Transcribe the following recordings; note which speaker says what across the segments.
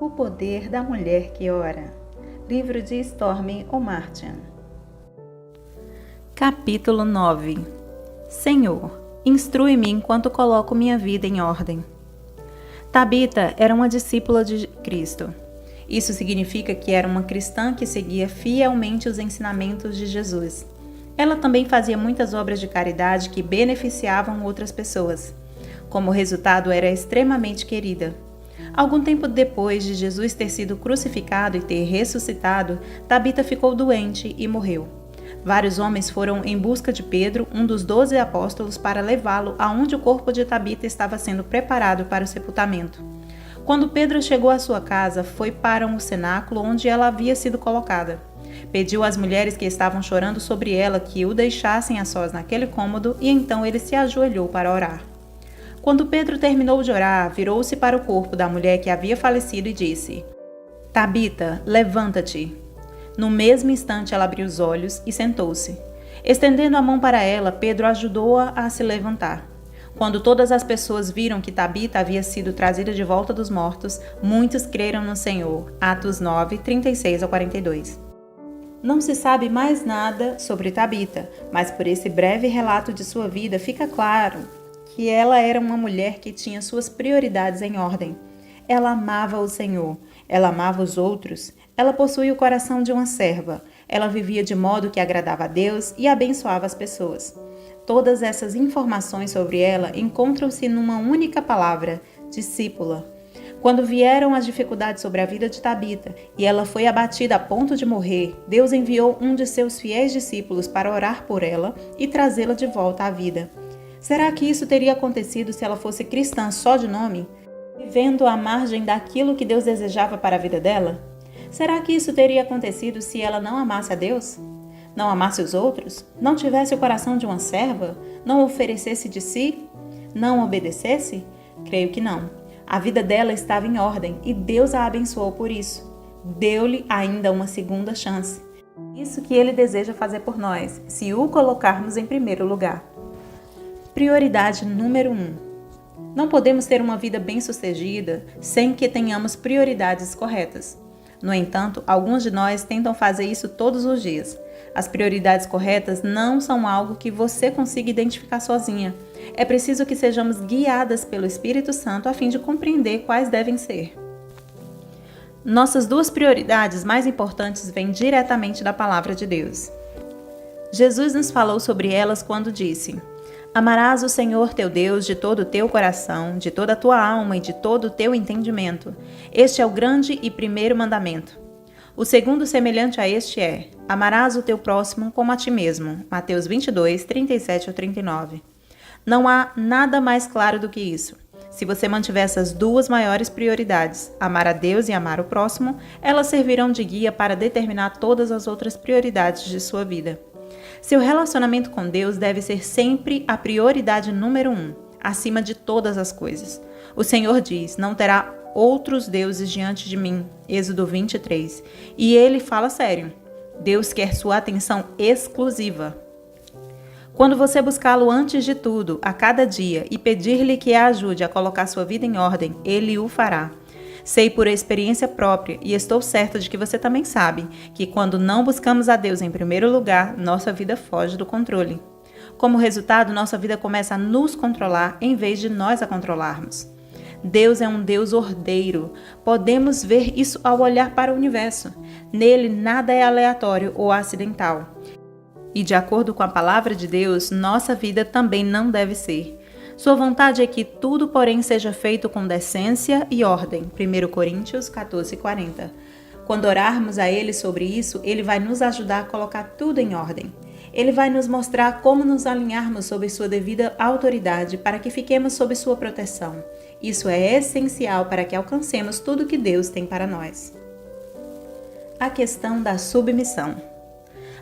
Speaker 1: O poder da mulher que ora. Livro de Stormy O'Martian. Capítulo 9. Senhor, instrui-me enquanto coloco minha vida em ordem. Tabita era uma discípula de Cristo. Isso significa que era uma cristã que seguia fielmente os ensinamentos de Jesus. Ela também fazia muitas obras de caridade que beneficiavam outras pessoas. Como resultado, era extremamente querida. Algum tempo depois de Jesus ter sido crucificado e ter ressuscitado, Tabita ficou doente e morreu. Vários homens foram em busca de Pedro, um dos 12 apóstolos, para levá-lo aonde o corpo de Tabita estava sendo preparado para o sepultamento. Quando Pedro chegou à sua casa, foi para um cenáculo onde ela havia sido colocada. Pediu às mulheres que estavam chorando sobre ela que o deixassem a sós naquele cômodo e então ele se ajoelhou para orar. Quando Pedro terminou de orar, virou-se para o corpo da mulher que havia falecido e disse: Tabita, levanta-te. No mesmo instante ela abriu os olhos e sentou-se. Estendendo a mão para ela, Pedro ajudou-a a se levantar. Quando todas as pessoas viram que Tabita havia sido trazida de volta dos mortos, muitos creram no Senhor. Atos 9, 36-42. Não se sabe mais nada sobre Tabita, mas por esse breve relato de sua vida fica claro que ela era uma mulher que tinha suas prioridades em ordem. Ela amava o Senhor, ela amava os outros, ela possuía o coração de uma serva, ela vivia de modo que agradava a Deus e abençoava as pessoas. Todas essas informações sobre ela encontram-se numa única palavra: discípula. Quando vieram as dificuldades sobre a vida de Tabita e ela foi abatida a ponto de morrer, Deus enviou um de seus fiéis discípulos para orar por ela e trazê-la de volta à vida. Será que isso teria acontecido se ela fosse cristã só de nome, vivendo à margem daquilo que Deus desejava para a vida dela? Será que isso teria acontecido se ela não amasse a Deus? Não amasse os outros? Não tivesse o coração de uma serva? Não oferecesse de si? Não obedecesse? Creio que não. A vida dela estava em ordem e Deus a abençoou por isso. Deu-lhe ainda uma segunda chance. Isso que Ele deseja fazer por nós, se o colocarmos em primeiro lugar. Prioridade número 1. Não podemos ter uma vida bem-sucedida sem que tenhamos prioridades corretas. No entanto, alguns de nós tentam fazer isso todos os dias. As prioridades corretas não são algo que você consiga identificar sozinha. É preciso que sejamos guiadas pelo Espírito Santo a fim de compreender quais devem ser. Nossas duas prioridades mais importantes vêm diretamente da Palavra de Deus. Jesus nos falou sobre elas quando disse: Amarás o Senhor teu Deus de todo o teu coração, de toda a tua alma e de todo o teu entendimento. Este é o grande e primeiro mandamento. O segundo semelhante a este é: amarás o teu próximo como a ti mesmo. Mateus 22, 37-39. Não há nada mais claro do que isso. Se você mantiver essas duas maiores prioridades, amar a Deus e amar o próximo, elas servirão de guia para determinar todas as outras prioridades de sua vida. Seu relacionamento com Deus deve ser sempre a prioridade número 1, acima de todas as coisas. O Senhor diz: não terá outros deuses diante de mim, Êxodo 23. E ele fala sério. Deus quer sua atenção exclusiva. Quando você buscá-lo antes de tudo, a cada dia, e pedir-lhe que a ajude a colocar sua vida em ordem, ele o fará. Sei por experiência própria, e estou certa de que você também sabe, que quando não buscamos a Deus em primeiro lugar, nossa vida foge do controle. Como resultado, nossa vida começa a nos controlar em vez de nós a controlarmos. Deus é um Deus ordeiro. Podemos ver isso ao olhar para o universo. Nele, nada é aleatório ou acidental. E de acordo com a palavra de Deus, nossa vida também não deve ser. Sua vontade é que tudo, porém, seja feito com decência e ordem. 1 Coríntios 14:40. Quando orarmos a Ele sobre isso, Ele vai nos ajudar a colocar tudo em ordem. Ele vai nos mostrar como nos alinharmos sob sua devida autoridade para que fiquemos sob sua proteção. Isso é essencial para que alcancemos tudo que Deus tem para nós. A questão da submissão.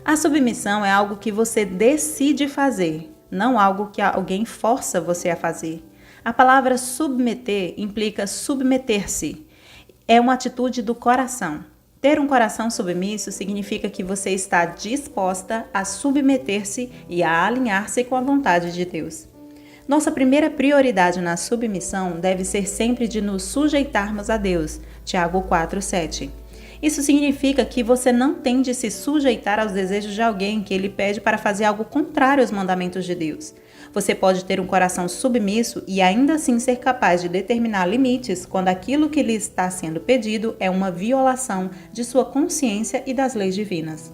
Speaker 1: A submissão é algo que você decide fazer, não algo que alguém força você a fazer. A palavra submeter implica submeter-se. É uma atitude do coração. Ter um coração submisso significa que você está disposta a submeter-se e a alinhar-se com a vontade de Deus. Nossa primeira prioridade na submissão deve ser sempre de nos sujeitarmos a Deus, Tiago 4:7. Isso significa que você não tem de se sujeitar aos desejos de alguém que ele pede para fazer algo contrário aos mandamentos de Deus. Você pode ter um coração submisso e ainda assim ser capaz de determinar limites quando aquilo que lhe está sendo pedido é uma violação de sua consciência e das leis divinas.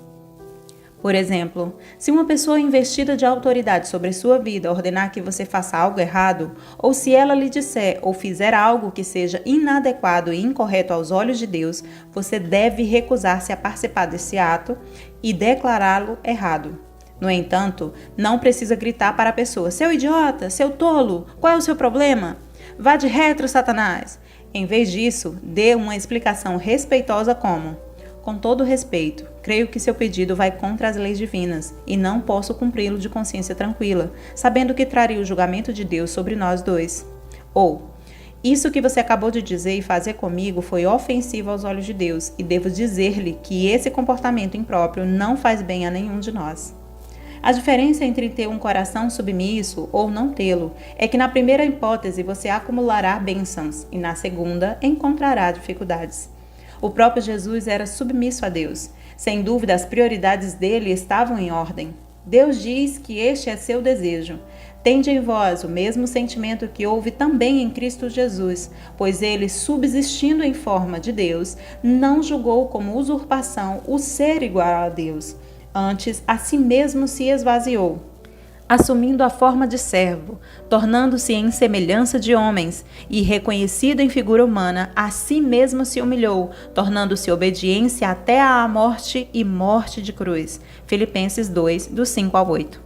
Speaker 1: Por exemplo, se uma pessoa investida de autoridade sobre sua vida ordenar que você faça algo errado, ou se ela lhe disser ou fizer algo que seja inadequado e incorreto aos olhos de Deus, você deve recusar-se a participar desse ato e declará-lo errado. No entanto, não precisa gritar para a pessoa: seu idiota, seu tolo, qual é o seu problema? Vá de retro, Satanás! Em vez disso, dê uma explicação respeitosa como: com todo respeito, creio que seu pedido vai contra as leis divinas e não posso cumpri-lo de consciência tranquila, sabendo que traria o julgamento de Deus sobre nós dois. Ou, isso que você acabou de dizer e fazer comigo foi ofensivo aos olhos de Deus e devo dizer-lhe que esse comportamento impróprio não faz bem a nenhum de nós. A diferença entre ter um coração submisso ou não tê-lo é que na primeira hipótese você acumulará bênçãos e na segunda encontrará dificuldades. O próprio Jesus era submisso a Deus. Sem dúvida, as prioridades dele estavam em ordem. Deus diz que este é seu desejo. Tende em vós o mesmo sentimento que houve também em Cristo Jesus, pois ele, subsistindo em forma de Deus, não julgou como usurpação o ser igual a Deus. Antes, a si mesmo se esvaziou, assumindo a forma de servo, tornando-se em semelhança de homens, e reconhecido em figura humana, a si mesmo se humilhou, tornando-se obediência até à morte e morte de cruz. Filipenses 2, do 5 ao 8.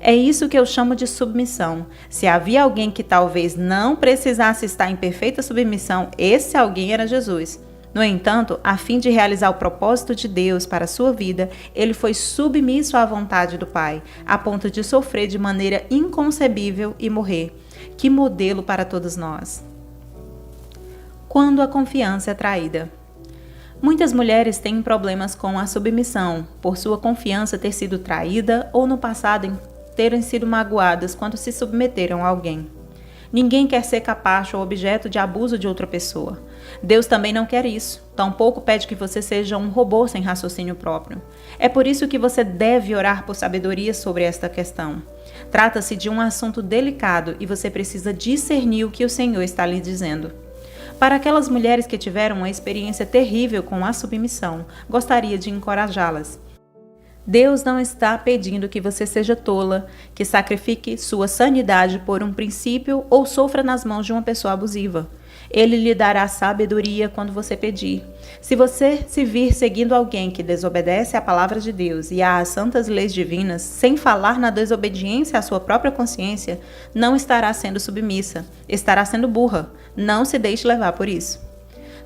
Speaker 1: É isso que eu chamo de submissão. Se havia alguém que talvez não precisasse estar em perfeita submissão, esse alguém era Jesus. No entanto, a fim de realizar o propósito de Deus para a sua vida, ele foi submisso à vontade do Pai, a ponto de sofrer de maneira inconcebível e morrer. Que modelo para todos nós! Quando a confiança é traída. Muitas mulheres têm problemas com a submissão, por sua confiança ter sido traída ou no passado terem sido magoadas quando se submeteram a alguém. Ninguém quer ser capacho ou objeto de abuso de outra pessoa. Deus também não quer isso. Tampouco pede que você seja um robô sem raciocínio próprio. É por isso que você deve orar por sabedoria sobre esta questão. Trata-se de um assunto delicado e você precisa discernir o que o Senhor está lhe dizendo. Para aquelas mulheres que tiveram uma experiência terrível com a submissão, gostaria de encorajá-las. Deus não está pedindo que você seja tola, que sacrifique sua sanidade por um princípio ou sofra nas mãos de uma pessoa abusiva. Ele lhe dará sabedoria quando você pedir. Se você se vir seguindo alguém que desobedece à palavra de Deus e às santas leis divinas, sem falar na desobediência à sua própria consciência, não estará sendo submissa, estará sendo burra. Não se deixe levar por isso.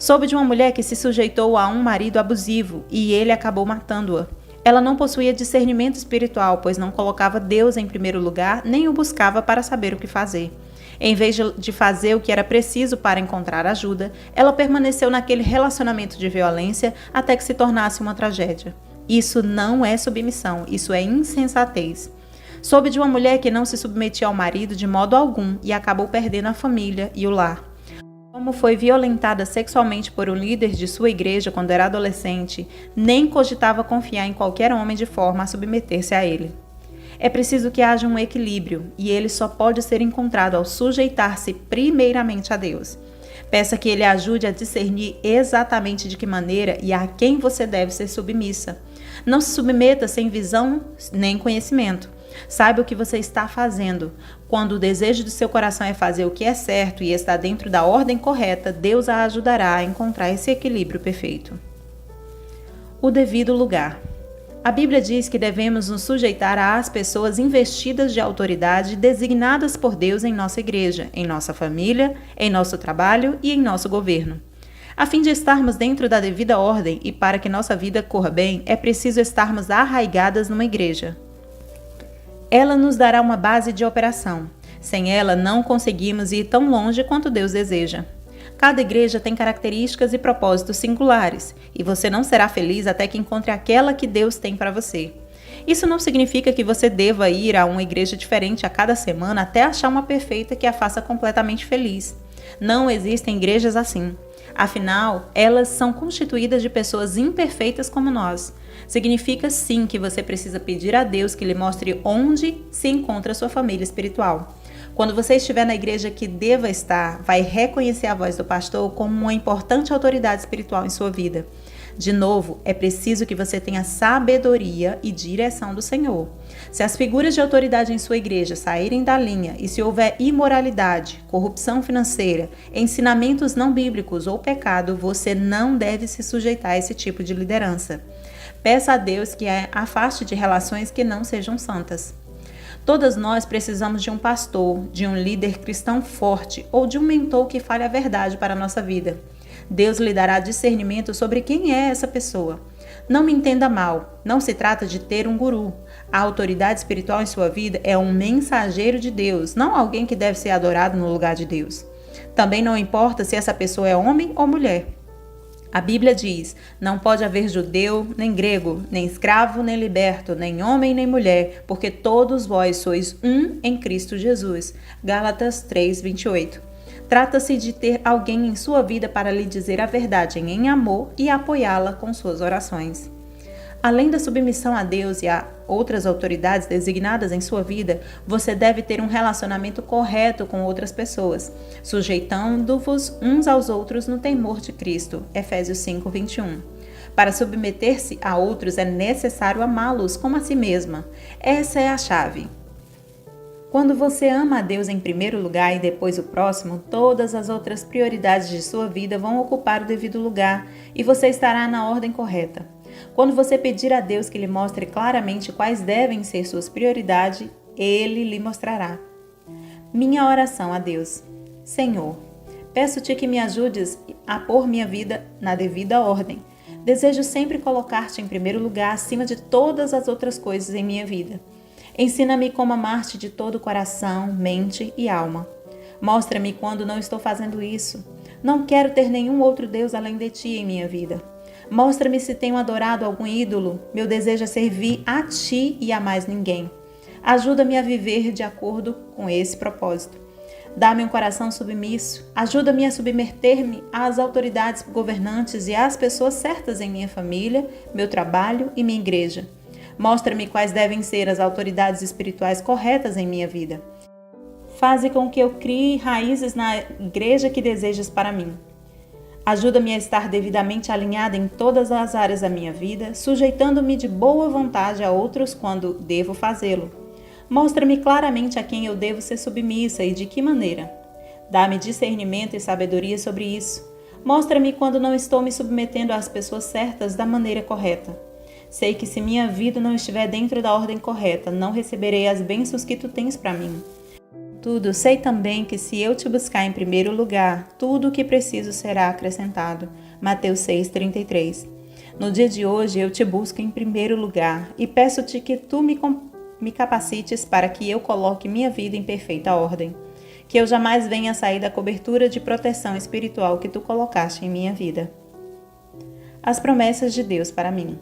Speaker 1: Soube de uma mulher que se sujeitou a um marido abusivo e ele acabou matando-a. Ela não possuía discernimento espiritual, pois não colocava Deus em primeiro lugar, nem o buscava para saber o que fazer. Em vez de fazer o que era preciso para encontrar ajuda, ela permaneceu naquele relacionamento de violência até que se tornasse uma tragédia. Isso não é submissão, isso é insensatez. Soube de uma mulher que não se submetia ao marido de modo algum e acabou perdendo a família e o lar. Como foi violentada sexualmente por um líder de sua igreja quando era adolescente, nem cogitava confiar em qualquer homem de forma a submeter-se a ele. É preciso que haja um equilíbrio, e ele só pode ser encontrado ao sujeitar-se primeiramente a Deus. Peça que ele ajude a discernir exatamente de que maneira e a quem você deve ser submissa. Não se submeta sem visão nem conhecimento. Saiba o que você está fazendo. Quando o desejo do seu coração é fazer o que é certo e está dentro da ordem correta, Deus a ajudará a encontrar esse equilíbrio perfeito. O devido lugar. A Bíblia diz que devemos nos sujeitar às pessoas investidas de autoridade designadas por Deus em nossa igreja, em nossa família, em nosso trabalho e em nosso governo. A fim de estarmos dentro da devida ordem e para que nossa vida corra bem, é preciso estarmos arraigadas numa igreja. Ela nos dará uma base de operação. Sem ela, não conseguimos ir tão longe quanto Deus deseja. Cada igreja tem características e propósitos singulares, e você não será feliz até que encontre aquela que Deus tem para você. Isso não significa que você deva ir a uma igreja diferente a cada semana até achar uma perfeita que a faça completamente feliz. Não existem igrejas assim. Afinal, elas são constituídas de pessoas imperfeitas como nós. Significa sim que você precisa pedir a Deus que lhe mostre onde se encontra sua família espiritual. Quando você estiver na igreja que deva estar, vai reconhecer a voz do pastor como uma importante autoridade espiritual em sua vida. De novo, é preciso que você tenha sabedoria e direção do Senhor. Se as figuras de autoridade em sua igreja saírem da linha e se houver imoralidade, corrupção financeira, ensinamentos não bíblicos ou pecado, você não deve se sujeitar a esse tipo de liderança. Peça a Deus que a afaste de relações que não sejam santas. Todas nós precisamos de um pastor, de um líder cristão forte ou de um mentor que fale a verdade para a nossa vida. Deus lhe dará discernimento sobre quem é essa pessoa. Não me entenda mal, não se trata de ter um guru. A autoridade espiritual em sua vida é um mensageiro de Deus, não alguém que deve ser adorado no lugar de Deus. Também não importa se essa pessoa é homem ou mulher. A Bíblia diz: não pode haver judeu, nem grego, nem escravo, nem liberto, nem homem, nem mulher, porque todos vós sois um em Cristo Jesus. Gálatas 3:28. Trata-se de ter alguém em sua vida para lhe dizer a verdade em amor e apoiá-la com suas orações. Além da submissão a Deus e a outras autoridades designadas em sua vida, você deve ter um relacionamento correto com outras pessoas, sujeitando-vos uns aos outros no temor de Cristo. Efésios 5:21. Para submeter-se a outros é necessário amá-los como a si mesma. Essa é a chave. Quando você ama a Deus em primeiro lugar e depois o próximo, todas as outras prioridades de sua vida vão ocupar o devido lugar e você estará na ordem correta. Quando você pedir a Deus que lhe mostre claramente quais devem ser suas prioridades, Ele lhe mostrará. Minha oração a Deus. Senhor, peço-te que me ajudes a pôr minha vida na devida ordem. Desejo sempre colocar-te em primeiro lugar acima de todas as outras coisas em minha vida. Ensina-me como amar-te de todo o coração, mente e alma. Mostra-me quando não estou fazendo isso. Não quero ter nenhum outro Deus além de ti em minha vida. Mostra-me se tenho adorado algum ídolo. Meu desejo é servir a ti e a mais ninguém. Ajuda-me a viver de acordo com esse propósito. Dá-me um coração submisso. Ajuda-me a submeter-me às autoridades governantes e às pessoas certas em minha família, meu trabalho e minha igreja. Mostra-me quais devem ser as autoridades espirituais corretas em minha vida. Faze com que eu crie raízes na igreja que desejas para mim. Ajuda-me a estar devidamente alinhada em todas as áreas da minha vida, sujeitando-me de boa vontade a outros quando devo fazê-lo. Mostra-me claramente a quem eu devo ser submissa e de que maneira. Dá-me discernimento e sabedoria sobre isso. Mostra-me quando não estou me submetendo às pessoas certas da maneira correta. Sei que se minha vida não estiver dentro da ordem correta, não receberei as bênçãos que tu tens para mim. Tudo, sei também que se eu te buscar em primeiro lugar, tudo o que preciso será acrescentado. Mateus 6:33. No dia de hoje eu te busco em primeiro lugar e peço-te que tu me capacites para que eu coloque minha vida em perfeita ordem. Que eu jamais venha a sair da cobertura de proteção espiritual que tu colocaste em minha vida. As promessas de Deus para mim.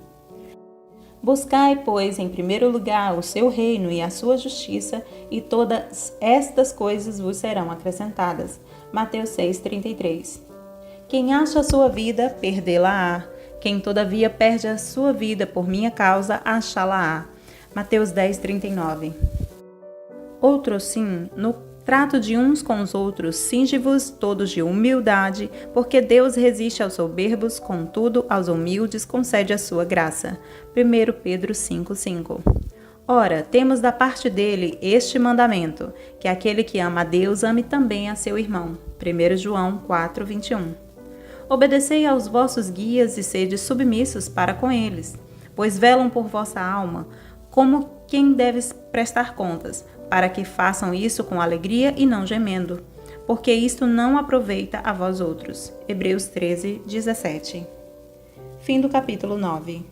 Speaker 1: Buscai, pois, em primeiro lugar o seu reino e a sua justiça, e todas estas coisas vos serão acrescentadas. Mateus 6:33. Quem acha a sua vida, perdê-la-á. Quem todavia perde a sua vida por minha causa, achá-la-á. Mateus 10:39. Outro sim, no trato de uns com os outros, cinge-vos todos de humildade, porque Deus resiste aos soberbos, contudo aos humildes concede a sua graça. 1 Pedro 5:5. Ora, temos da parte dele este mandamento, que aquele que ama a Deus ame também a seu irmão. 1 João 4:21. Obedecei aos vossos guias e sede submissos para com eles, pois velam por vossa alma, como quem deve prestar contas, para que façam isso com alegria e não gemendo, porque isto não aproveita a vós outros. Hebreus 13:17. Fim do capítulo 9.